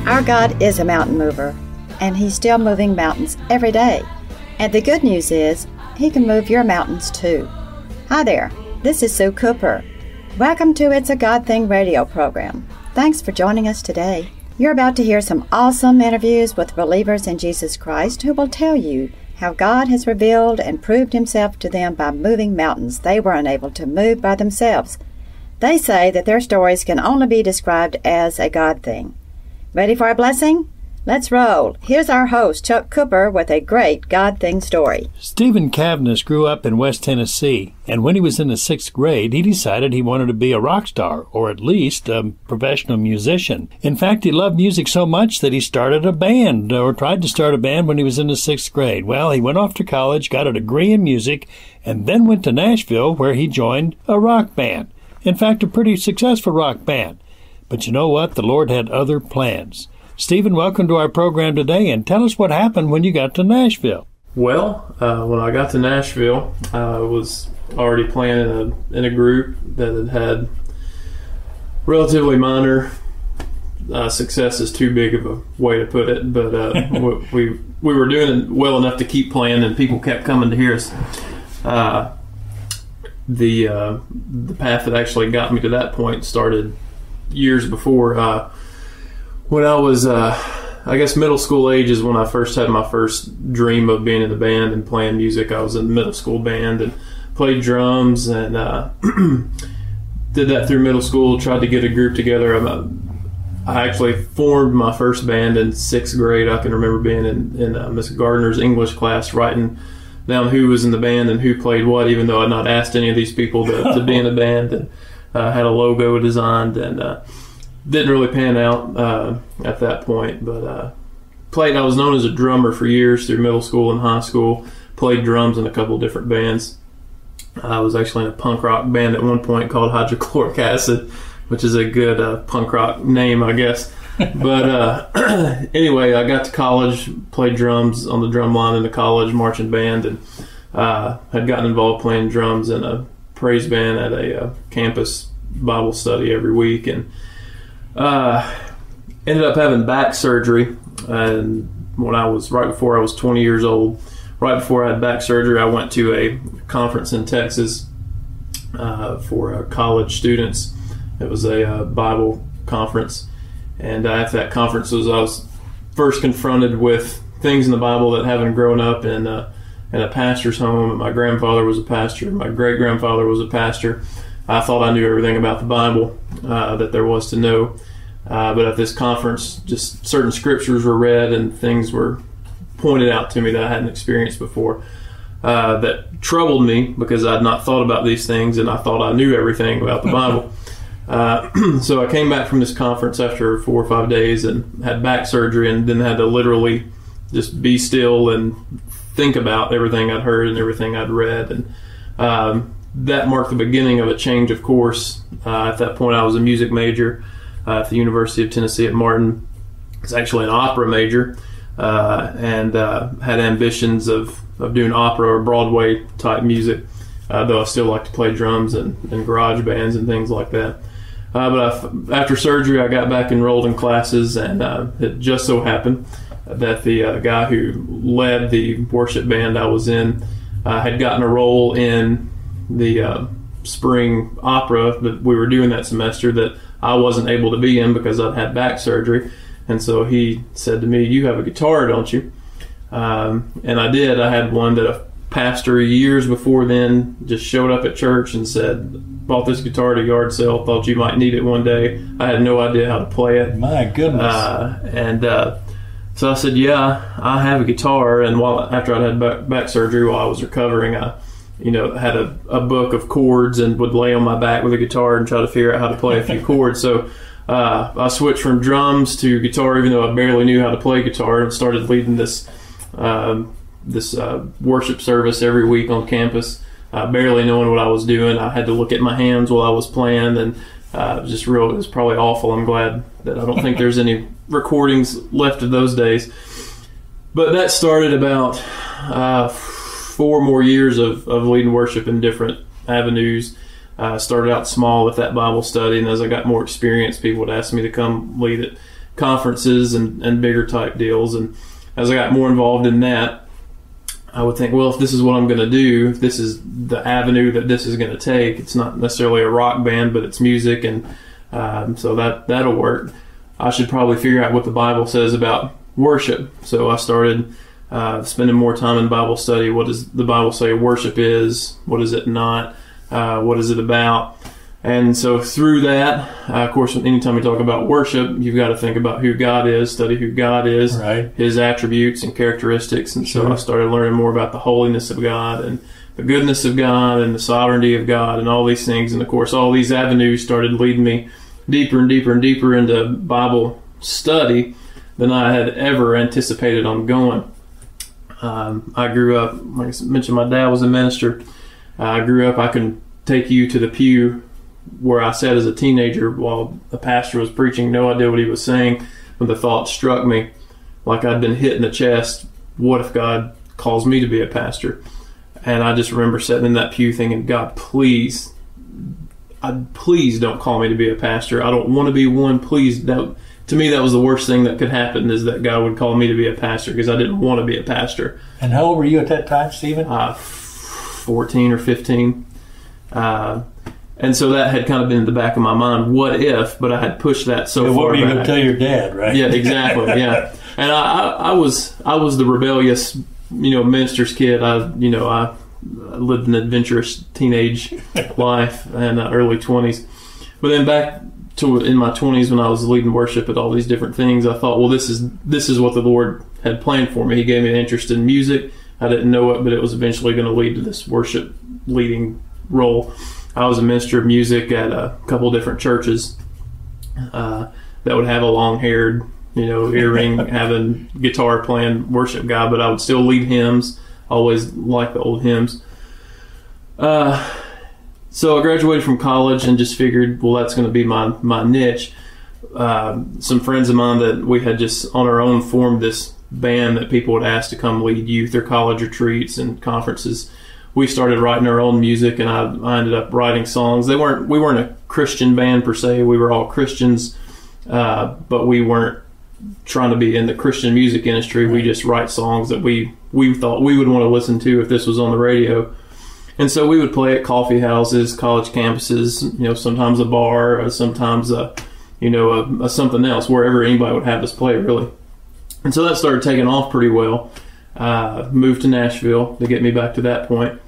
Our God is a mountain mover, and He's still moving mountains every day. And the good news is, He can move your mountains too. Hi there, this is Sue Cooper. Welcome to It's a God Thing radio program. Thanks for joining us today. You're about to hear some awesome interviews with believers in Jesus Christ who will tell you how God has revealed and proved Himself to them by moving mountains they were unable to move by themselves. They say that their stories can only be described as a God thing. Ready for a blessing? Let's roll. Here's our host, Chuck Cooper, with a great God thing story. Stephen Cavness grew up in West Tennessee, and when he was in the 6th grade, he decided he wanted to be a rock star, or at least a professional musician. In fact, he loved music so much that he started a band, or tried to start a band when he was in the 6th grade. Well, he went off to college, got a degree in music, and then went to Nashville, where he joined a rock band. In fact, a pretty successful rock band. But you know what? The Lord had other plans. Stephen, welcome to our program today, and tell us what happened when you got to Nashville. Well, when I got to Nashville, I was already playing in a group that had relatively minor success is too big of a way to put it, but we were doing well enough to keep playing, and people kept coming to hear us. The path that actually got me to that point started years before. When I was, I guess, middle school age is when I first had my first dream of being in the band and playing music. I was in the middle school band and played drums and did that through middle school, tried to get a group together. I actually formed my first band in 6th grade. I can remember being in Miss Gardner's English class, writing down who was in the band and who played what, even though I'd not asked any of these people to be in the band, and had a logo designed, and didn't really pan out at that point, but I was known as a drummer for years through middle school and high school, played drums in a couple of different bands. I was actually in a punk rock band at one point called Hydrochloric Acid, which is a good punk rock name, I guess. But anyway, I got to college, played drums on the drum line in the college marching band, and had gotten involved playing drums in a praise band at a campus Bible study every week, and ended up having back surgery. And when I was right before I was 20 years old, right before I had back surgery, I went to a conference in Texas for college students. It was a Bible conference. And after that conference, I was first confronted with things in the Bible that having grown up in a pastor's home. My grandfather was a pastor. My great-grandfather was a pastor. I thought I knew everything about the Bible that there was to know. But at this conference, just certain scriptures were read and things were pointed out to me that I hadn't experienced before that troubled me because I'd not thought about these things and I thought I knew everything about the Bible. So I came back from this conference after 4 or 5 days and had back surgery, and then had to literally just be still and think about everything I'd heard and everything I'd read. And that marked the beginning of a change of course. At that point, I was a music major at the University of Tennessee at Martin. I was actually an opera major, and had ambitions of doing opera or Broadway type music, though I still like to play drums and garage bands and things like that. But after surgery, I got back enrolled in classes, and it just so happened that the guy who led the worship band I was in had gotten a role in the spring opera that we were doing that semester that I wasn't able to be in because I'd had back surgery. And so he said to me, "You have a guitar, don't you?" And I did. I had one that a pastor years before then just showed up at church and said, "Bought this guitar at a yard sale, thought you might need it one day." I had no idea how to play it. My goodness. So I said, "Yeah, I have a guitar." And after I'd had back surgery, while I was recovering, I had a book of chords and would lay on my back with a guitar and try to figure out how to play a few chords. So I switched from drums to guitar, even though I barely knew how to play guitar, and started leading this worship service every week on campus, barely knowing what I was doing. I had to look at my hands while I was playing, and it was probably awful. I'm glad that I don't think there's any recordings left of those days. But that started about 4 more years of leading worship in different avenues. Started out small with that Bible study, and as I got more experience, people would ask me to come lead it. conferences and bigger type deals. And as I got more involved in that, I would think, well, if this is what I'm going to do, if this is the avenue that this is going to take, it's not necessarily a rock band, but it's music, and so that'll work. I should probably figure out what the Bible says about worship. So I started spending more time in Bible study. What does the Bible say worship is? What is it not? What is it about? And so through that, of course, anytime we talk about worship, you've got to think about who God is, study who God is, right, His attributes and characteristics. And so I started learning more about the holiness of God and the goodness of God and the sovereignty of God and all these things. And of course, all these avenues started leading me deeper and deeper and deeper into Bible study than I had ever anticipated on going. I grew up, like I mentioned, my dad was a minister. I grew up, I can take you to the pew where I sat as a teenager while the pastor was preaching, no idea what he was saying, when the thought struck me, like I'd been hit in the chest, what if God calls me to be a pastor? And I just remember sitting in that pew thinking, God, please don't call me to be a pastor. I don't want to be one. Please, to me, that was the worst thing that could happen, is that God would call me to be a pastor, because I didn't want to be a pastor. And how old were you at that time, Stephen? 14 or 15. And so that had kind of been in the back of my mind. What if? But I had pushed that so far. What were you back. going to tell your dad, right? Yeah, exactly. Yeah, and I was the rebellious, minister's kid. I lived an adventurous teenage life and early 20s. But then back to in my 20s, when I was leading worship at all these different things, I thought, well, this is what the Lord had planned for me. He gave me an interest in music. I didn't know it, but it was eventually going to lead to this worship leading role. I was a minister of music at a couple different churches that would have a long-haired, earring, having guitar playing worship guy, but I would still lead hymns. Always liked the old hymns. So I graduated from college and just figured, well, that's going to be my niche. Some friends of mine that we had just on our own formed this band that people would ask to come lead youth or college retreats and conferences. We started writing our own music, and I ended up writing songs. We weren't a Christian band per se. We were all Christians, but we weren't trying to be in the Christian music industry. We just write songs that we thought we would want to listen to if this was on the radio. And so we would play at coffee houses, college campuses, sometimes a bar, sometimes a something else, wherever anybody would have us play, really. And so that started taking off pretty well. Moved to Nashville to get me back to that point.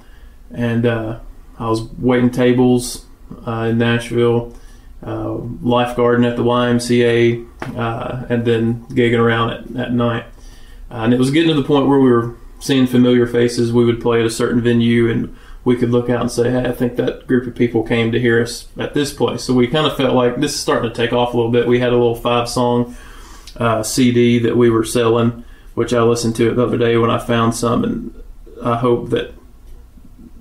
And I was waiting tables in Nashville, lifeguarding at the YMCA, and then gigging around at night. And it was getting to the point where we were seeing familiar faces. We would play at a certain venue, and we could look out and say, hey, I think that group of people came to hear us at this place. So we kind of felt like this is starting to take off a little bit. We had a little 5-song CD that we were selling, which I listened to it the other day when I found some, and I hope that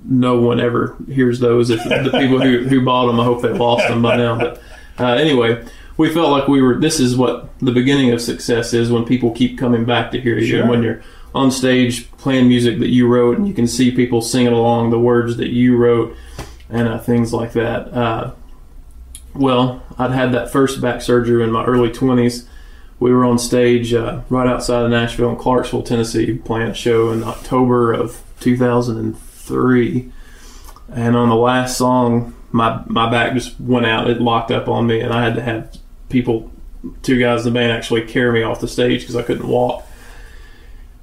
no one ever hears those. If the people who bought them, I hope they lost them by now. But anyway, we felt like this is what the beginning of success is, when people keep coming back to hear you. Sure. And when you're on stage playing music that you wrote, and you can see people singing along the words that you wrote, and things like that. Well, I'd had that first back surgery in my early 20s. We were on stage right outside of Nashville in Clarksville, Tennessee, playing a show in October of 2003. And on the last song, my back just went out. It locked up on me, and I had to have two guys in the band actually carry me off the stage because I couldn't walk.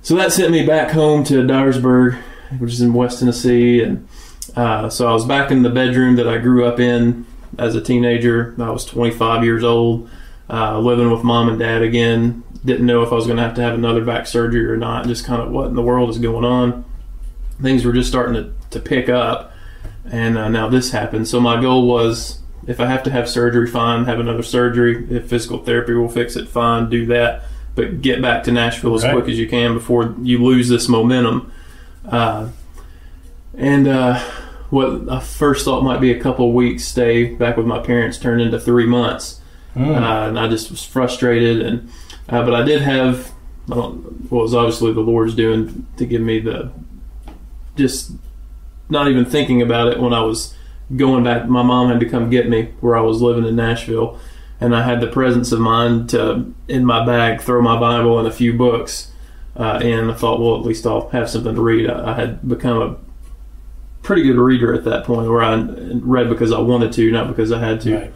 So that sent me back home to Dyersburg, which is in West Tennessee. And so I was back in the bedroom that I grew up in as a teenager. I was 25 years old. Living with mom and dad again. Didn't know if I was going to have another back surgery or not. Just kind of what in the world is going on. Things were just starting to pick up, and now this happened. So my goal was, if I have to have surgery, fine, have another surgery. If physical therapy will fix it, fine, do that. But get back to Nashville as quick as you can before you lose this momentum. What I first thought might be a couple of weeks stay back with my parents turned into 3 months. And I just was frustrated, but I did have what was obviously the Lord's doing to give me just not even thinking about it when I was going back. My mom had to come get me where I was living in Nashville, and I had the presence of mind to, in my bag, throw my Bible and a few books in. I thought, well, at least I'll have something to read. I had become a pretty good reader at that point, where I read because I wanted to, not because I had to. Right.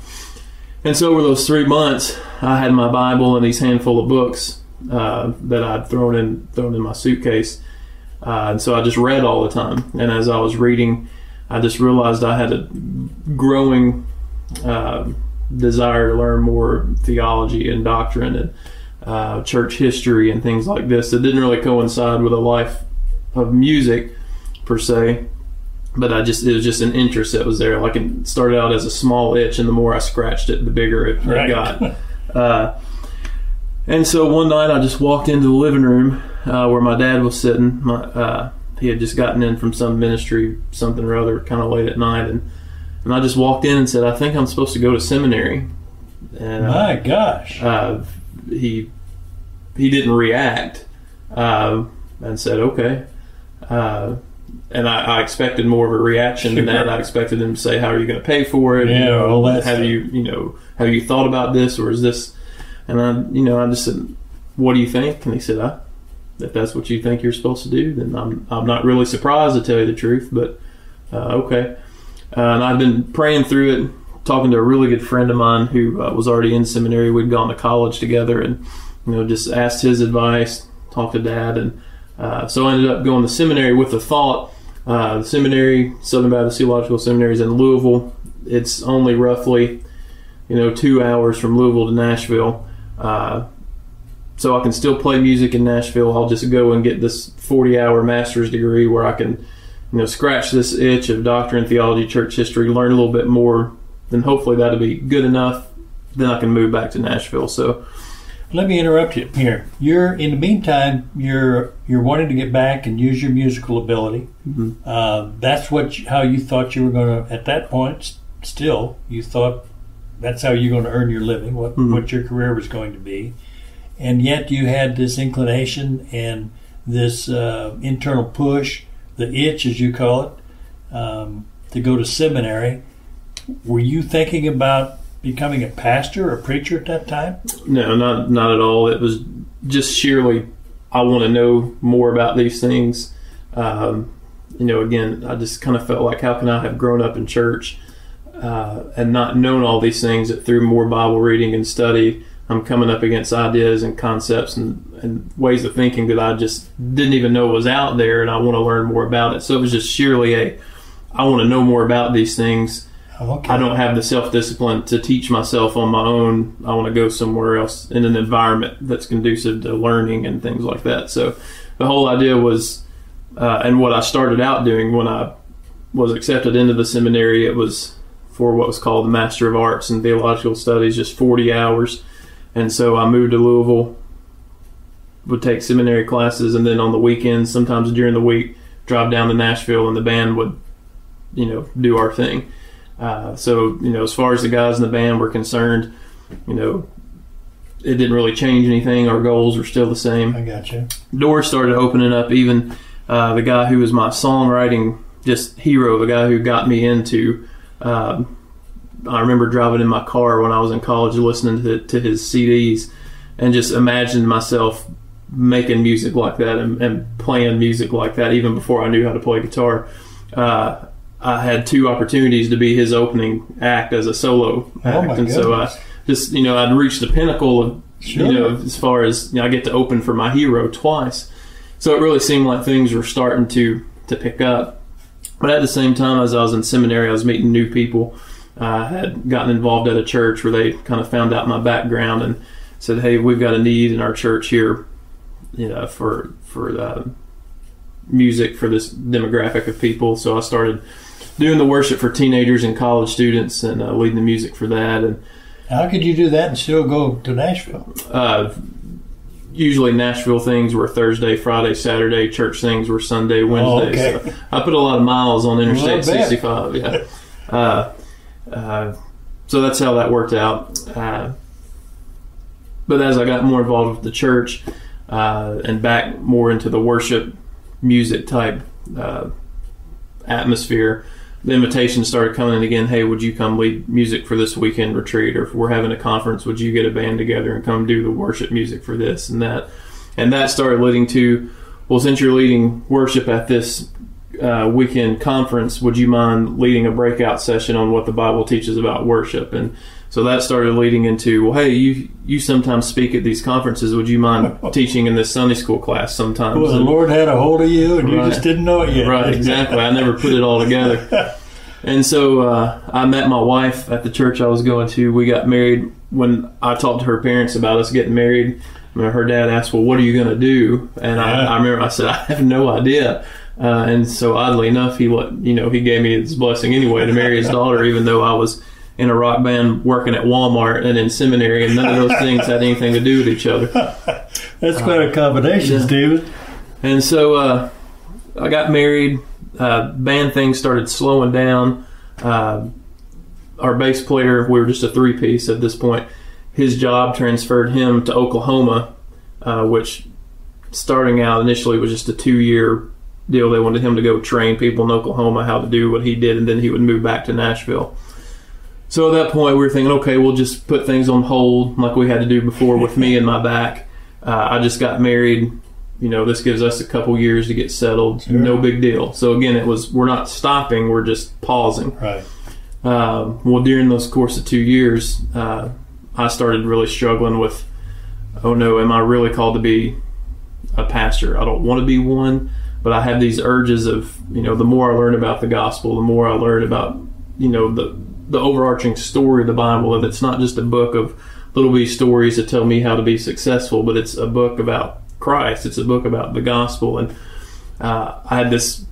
And so over those 3 months, I had my Bible and these handful of books that I'd thrown in my suitcase. And so I just read all the time. And as I was reading, I just realized I had a growing desire to learn more theology and doctrine and church history and things like this. It didn't really coincide with a life of music per se, but it was just an interest that was there. Like, it started out as a small itch, and the more I scratched it, the bigger it got. And so one night I just walked into the living room where my dad was sitting. He had just gotten in from some ministry, something or other, kind of late at night, and I just walked in and said, "I think I'm supposed to go to seminary." And my gosh, he didn't react, and said, "Okay." And I expected more of a reaction than that. I expected him to say, "How are you going to pay for it? Yeah, all that have stuff. Have you thought about this, or is this?" And I just said, "What do you think?" And he said, "If that's what you think you're supposed to do, then I'm not really surprised, to tell you the truth, but okay." And I've been praying through it, talking to a really good friend of mine who was already in seminary. We'd gone to college together, and just asked his advice, talked to Dad, and so I ended up going to seminary with the thought. The seminary, Southern Baptist Theological Seminary, is in Louisville. It's only roughly 2 hours from Louisville to Nashville. So I can still play music in Nashville. I'll just go and get this 40-hour master's degree where I can, scratch this itch of doctrine, theology, church history, learn a little bit more. Then hopefully that'll be good enough. Then I can move back to Nashville. So let me interrupt you here. In the meantime, you're wanting to get back and use your musical ability. Mm-hmm. That's how you thought you were going to, at that point, still, you thought that's how you're going to earn your living, what your career was going to be. And yet you had this inclination and this internal push, the itch, as you call it, to go to seminary. Were you thinking about becoming a pastor or a preacher at that time? No, not at all. It was just sheerly, I want to know more about these things. Again, I just kind of felt like, how can I have grown up in church and not known all these things, that through more Bible reading and study, I'm coming up against ideas and concepts and ways of thinking that I just didn't even know was out there, and I want to learn more about it. So it was just sheerly I want to know more about these things. Okay. I don't have the self-discipline to teach myself on my own. I want to go somewhere else in an environment that's conducive to learning and things like that. So the whole idea was, and what I started out doing when I was accepted into the seminary, it was for what was called the Master of Arts in Theological Studies, just 40 hours. And so I moved to Louisville, would take seminary classes, and then on the weekends, sometimes during the week, drive down to Nashville, and the band would, do our thing. So as far as the guys in the band were concerned, it didn't really change anything. Our goals were still the same. I gotcha. Doors started opening up. Even the guy who was my songwriting just hero, the guy who got me into, I remember driving in my car when I was in college, listening to his CDs, and just imagined myself making music like that and playing music like that, even before I knew how to play guitar. I had 2 opportunities to be his opening act as a solo act, and so I just, I'd reached the pinnacle of, as far as I get to open for my hero twice. So it really seemed like things were starting to pick up. But at the same time, as I was in seminary, I was meeting new people. I had gotten involved at a church where they kind of found out my background and said, "Hey, we've got a need in our church here, for music for this demographic of people." So I started doing the worship for teenagers and college students, and leading the music for that. And how could you do that and still go to Nashville? Usually Nashville things were Thursday, Friday, Saturday. Church things were Sunday, Wednesday. Oh, okay. So I put a lot of miles on Interstate 65. Yeah. So that's how that worked out. But as I got more involved with the church and back more into the worship music type atmosphere, the invitations started coming in again. Hey, would you come lead music for this weekend retreat? Or if we're having a conference, would you get a band together and come do the worship music for this and that? And that started leading to, well, since you're leading worship at this weekend conference, would you mind leading a breakout session on what the Bible teaches about worship? And so that started leading into, well, hey, you sometimes speak at these conferences. Would you mind teaching in this Sunday school class sometimes? Well, the Lord had a hold of you, and you just didn't know it yet. Right, exactly. I never put it all together. And so I met my wife at the church I was going to. We got married. When I talked to her parents about us getting married, her dad asked, well, what are you going to do? And I remember I said, I have no idea. And so oddly enough, he gave me his blessing anyway to marry his daughter, even though I was in a rock band working at Walmart and in seminary, and none of those things had anything to do with each other. That's quite a combination, Stephen. And so I got married. Band things started slowing down. Our bass player, we were just a three-piece at this point, his job transferred him to Oklahoma, which starting out initially was just a 2-year deal. They wanted him to go train people in Oklahoma how to do what he did, and then he would move back to Nashville. So at that point, we were thinking, okay, we'll just put things on hold like we had to do before with me and my back. I just got married. This gives us a couple years to get settled. Sure. No big deal. So again, we're not stopping. We're just pausing. Right. Well, during those course of 2 years, I started really struggling with, oh no, am I really called to be a pastor? I don't want to be one, but I have these urges of, the more I learn about the gospel, the more I learn about, the overarching story of the Bible, that it's not just a book of little bitty stories that tell me how to be successful, but it's a book about Christ. It's a book about the gospel. And I had this,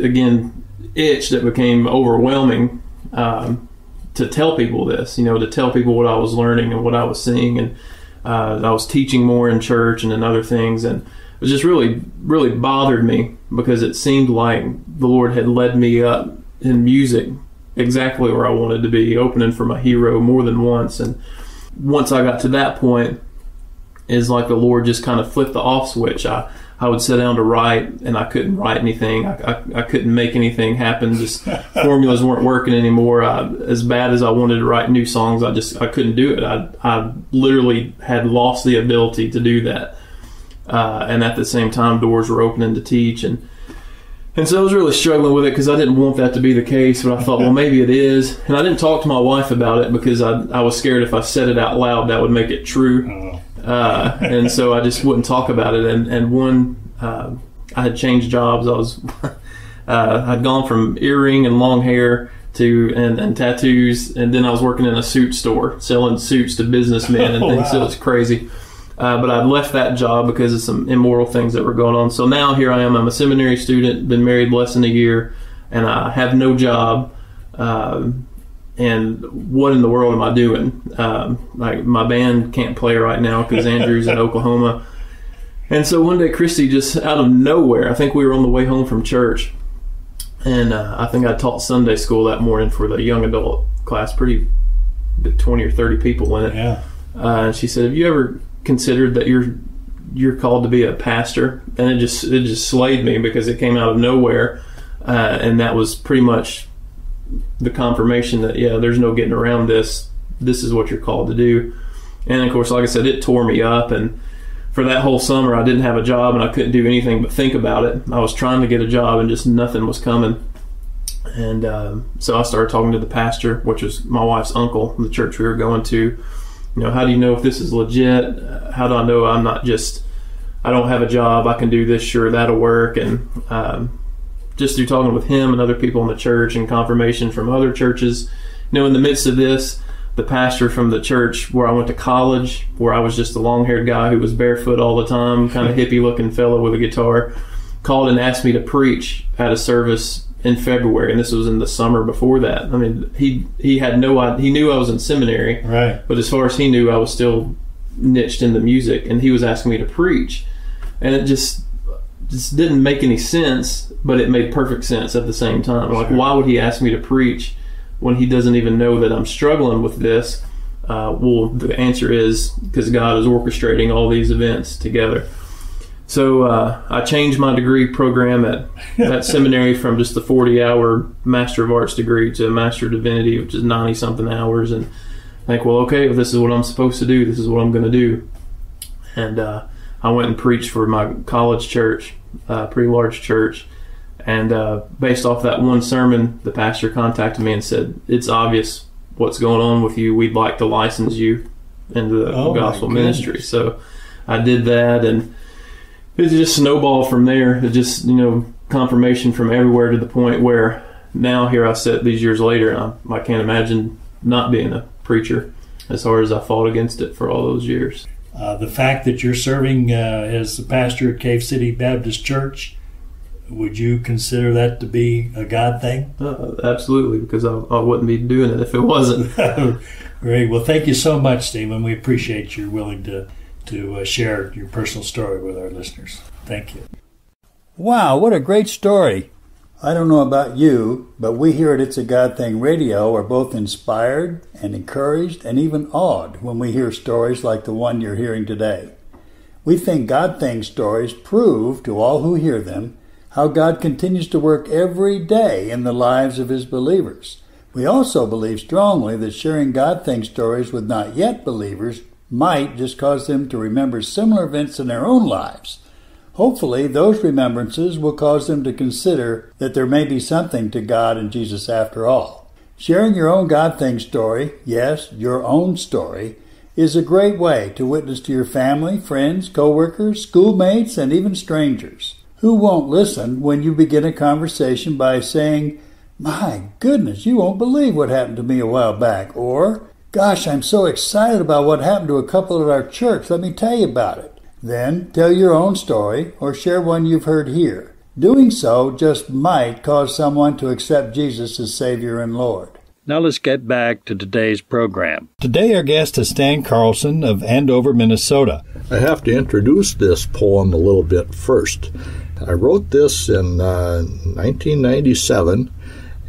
again, itch that became overwhelming to tell people this, to tell people what I was learning and what I was seeing. And I was teaching more in church and in other things. And it just really, really bothered me, because it seemed like the Lord had led me up in music exactly where I wanted to be, opening for my hero more than once. And once I got to that point, it's like the Lord just kind of flipped the off switch. I would sit down to write, and I couldn't write anything. I couldn't make anything happen. Just formulas weren't working anymore. As bad as I wanted to write new songs, I couldn't do it. I literally had lost the ability to do that. And at the same time, doors were opening to teach. And so I was really struggling with it, because I didn't want that to be the case, but I thought, well, maybe it is. And I didn't talk to my wife about it, because I was scared if I said it out loud, that would make it true. And so I just wouldn't talk about it. And I had changed jobs. I'd gone from earring and long hair to and tattoos, and then I was working in a suit store selling suits to businessmen and things. Wow. So it was crazy. But I'd left that job because of some immoral things that were going on. So now here I am. I'm a seminary student, been married less than a year, and I have no job. And what in the world am I doing? Like, my band can't play right now because Andrew's in Oklahoma. And so one day, Christy, just out of nowhere, I think we were on the way home from church, and I think I taught Sunday school that morning for the young adult class, 20 or 30 people in it. Yeah. And she said, have you ever considered that you're called to be a pastor? And it just slayed me, because it came out of nowhere, and that was pretty much the confirmation that, yeah, there's no getting around this. This is what you're called to do. And of course, like I said, it tore me up, and for that whole summer I didn't have a job, and I couldn't do anything but think about it. I was trying to get a job, and just nothing was coming. And so I started talking to the pastor, which was my wife's uncle, the church we were going to. How do you know if this is legit? How do I know I'm not just, I don't have a job, I can do this, sure, that'll work. And just through talking with him and other people in the church, and confirmation from other churches, in the midst of this, the pastor from the church where I went to college, where I was just a long-haired guy who was barefoot all the time, kind of hippie-looking fellow with a guitar, called and asked me to preach at a service in February, and this was in the summer before that. I mean, he had no idea. He knew I was in seminary, right? But as far as he knew, I was still niched into music, and he was asking me to preach, and it just didn't make any sense, but it made perfect sense at the same time. Like, why would he ask me to preach when he doesn't even know that I'm struggling with this? Well, the answer is because God is orchestrating all these events together. So I changed my degree program at that seminary from just the 40-hour Master of Arts degree to a Master of Divinity, which is 90-something hours. And I think, well, okay, if this is what I'm supposed to do, this is what I'm going to do. And I went and preached for my college church, pretty large church. And based off that one sermon, the pastor contacted me and said, it's obvious what's going on with you. We'd like to license you into the gospel ministry. So I did that, and it just snowballed from there. It just, confirmation from everywhere to the point where now here I sit these years later, and I can't imagine not being a preacher as hard as I fought against it for all those years. The fact that you're serving as the pastor at Cave City Baptist Church, would you consider that to be a God thing? Absolutely, because I wouldn't be doing it if it wasn't. Great. Well, thank you so much, Stephen. We appreciate you willing to share your personal story with our listeners. Thank you. Wow, what a great story. I don't know about you, but we here at It's a God Thing Radio are both inspired and encouraged and even awed when we hear stories like the one you're hearing today. We think God Thing stories prove to all who hear them how God continues to work every day in the lives of His believers. We also believe strongly that sharing God Thing stories with not yet believers might just cause them to remember similar events in their own lives. Hopefully, those remembrances will cause them to consider that there may be something to God and Jesus after all. Sharing your own God Thing story, yes, your own story, is a great way to witness to your family, friends, co-workers, schoolmates, and even strangers. Who won't listen when you begin a conversation by saying, "My goodness, you won't believe what happened to me a while back," or, "Gosh, I'm so excited about what happened to a couple at our church. Let me tell you about it." Then tell your own story or share one you've heard here. Doing so just might cause someone to accept Jesus as Savior and Lord. Now let's get back to today's program. Today our guest is Stan Carlson of Andover, Minnesota. I have to introduce this poem a little bit first. I wrote this in 1997,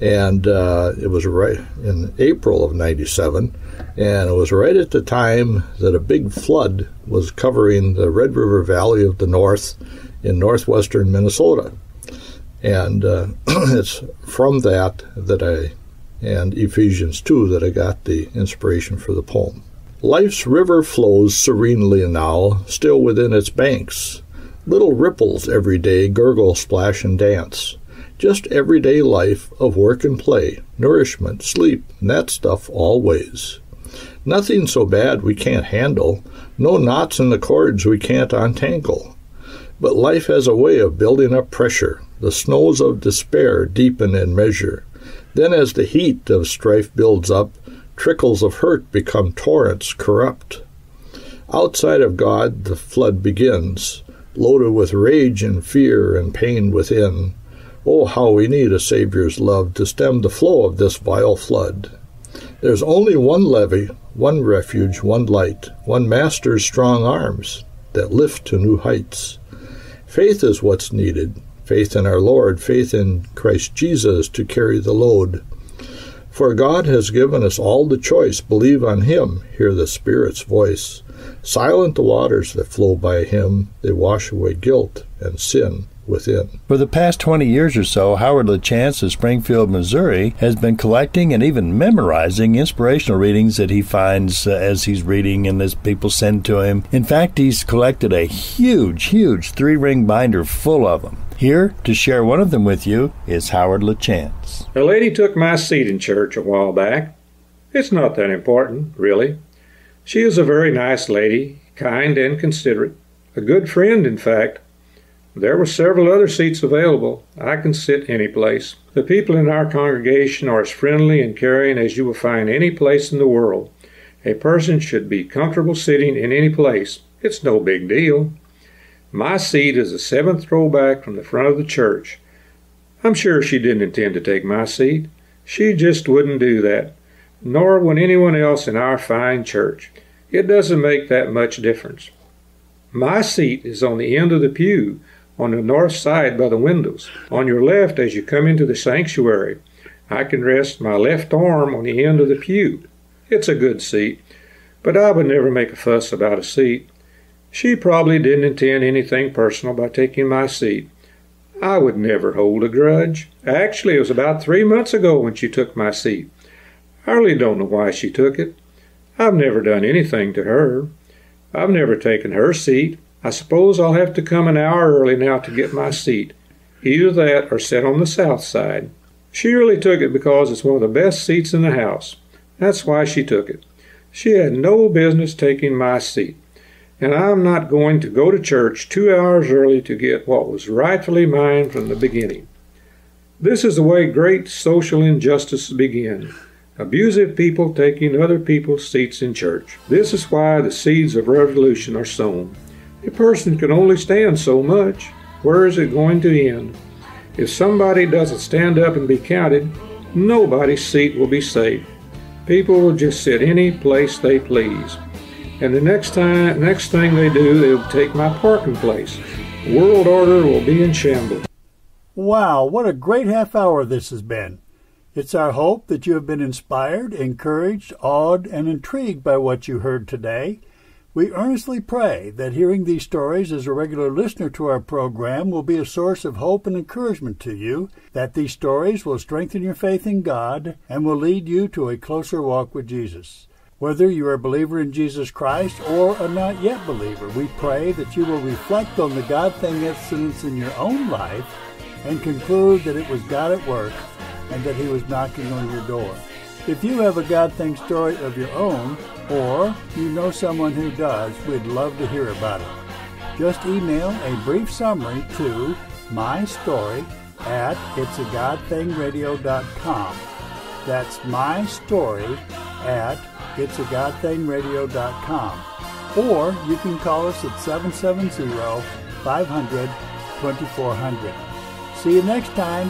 and it was right in April of 97, and it was right at the time that a big flood was covering the Red River Valley of the North in northwestern Minnesota. And it's from that and Ephesians 2 that I got the inspiration for the poem. Life's river flows serenely now, still within its banks. Little ripples every day gurgle, splash, and dance. Just everyday life of work and play, nourishment, sleep, and that stuff always. Nothing so bad we can't handle, no knots in the cords we can't untangle. But life has a way of building up pressure. The snows of despair deepen in measure. Then as the heat of strife builds up, trickles of hurt become torrents corrupt. Outside of God the flood begins, loaded with rage and fear and pain within. Oh, how we need a Savior's love to stem the flow of this vile flood. There's only one levee, one refuge, one light, one Master's strong arms that lift to new heights. Faith is what's needed, faith in our Lord, faith in Christ Jesus to carry the load. For God has given us all the choice. Believe on Him, hear the Spirit's voice. Silent the waters that flow by Him, they wash away guilt and sin within. For the past 20 years or so, Howard LaChance of Springfield, Missouri, has been collecting and even memorizing inspirational readings that he finds as he's reading and as people send to him. In fact, he's collected a huge 3-ring binder full of them. Here to share one of them with you is Howard LaChance. A lady took my seat in church a while back. It's not that important, really. She is a very nice lady, kind and considerate, a good friend, in fact. There were several other seats available. I can sit any place. The people in our congregation are as friendly and caring as you will find any place in the world. A person should be comfortable sitting in any place. It's no big deal. My seat is the 7th row back from the front of the church. I'm sure she didn't intend to take my seat. She just wouldn't do that, nor would anyone else in our fine church. It doesn't make that much difference. My seat is on the end of the pew, on the north side by the windows, on your left as you come into the sanctuary. I can rest my left arm on the end of the pew. It's a good seat, but I would never make a fuss about a seat. She probably didn't intend anything personal by taking my seat. I would never hold a grudge. Actually, it was about 3 months ago when she took my seat. I really don't know why she took it. I've never done anything to her. I've never taken her seat. I suppose I'll have to come an hour early now to get my seat. Either that or sit on the south side. She really took it because it's one of the best seats in the house. That's why she took it. She had no business taking my seat. And I'm not going to go to church 2 hours early to get what was rightfully mine from the beginning. This is the way great social injustices begin. Abusive people taking other people's seats in church. This is why the seeds of revolution are sown. A person can only stand so much. Where is it going to end? If somebody doesn't stand up and be counted, nobody's seat will be safe. People will just sit any place they please. And the next thing they do, they'll take my parking place. World order will be in shambles. Wow, what a great half hour this has been. It's our hope that you have been inspired, encouraged, awed, and intrigued by what you heard today. We earnestly pray that hearing these stories as a regular listener to our program will be a source of hope and encouragement to you, that these stories will strengthen your faith in God and will lead you to a closer walk with Jesus. Whether you are a believer in Jesus Christ or a not yet believer, we pray that you will reflect on the God thing incidents in your own life and conclude that it was God at work and that He was knocking on your door. If you have a God thing story of your own, or you know someone who does, we'd love to hear about it. Just email a brief summary to mystory@itsagodthingradio.com. That's mystory@itsagodthingradio.com. Or you can call us at 770-500-2400. See you next time.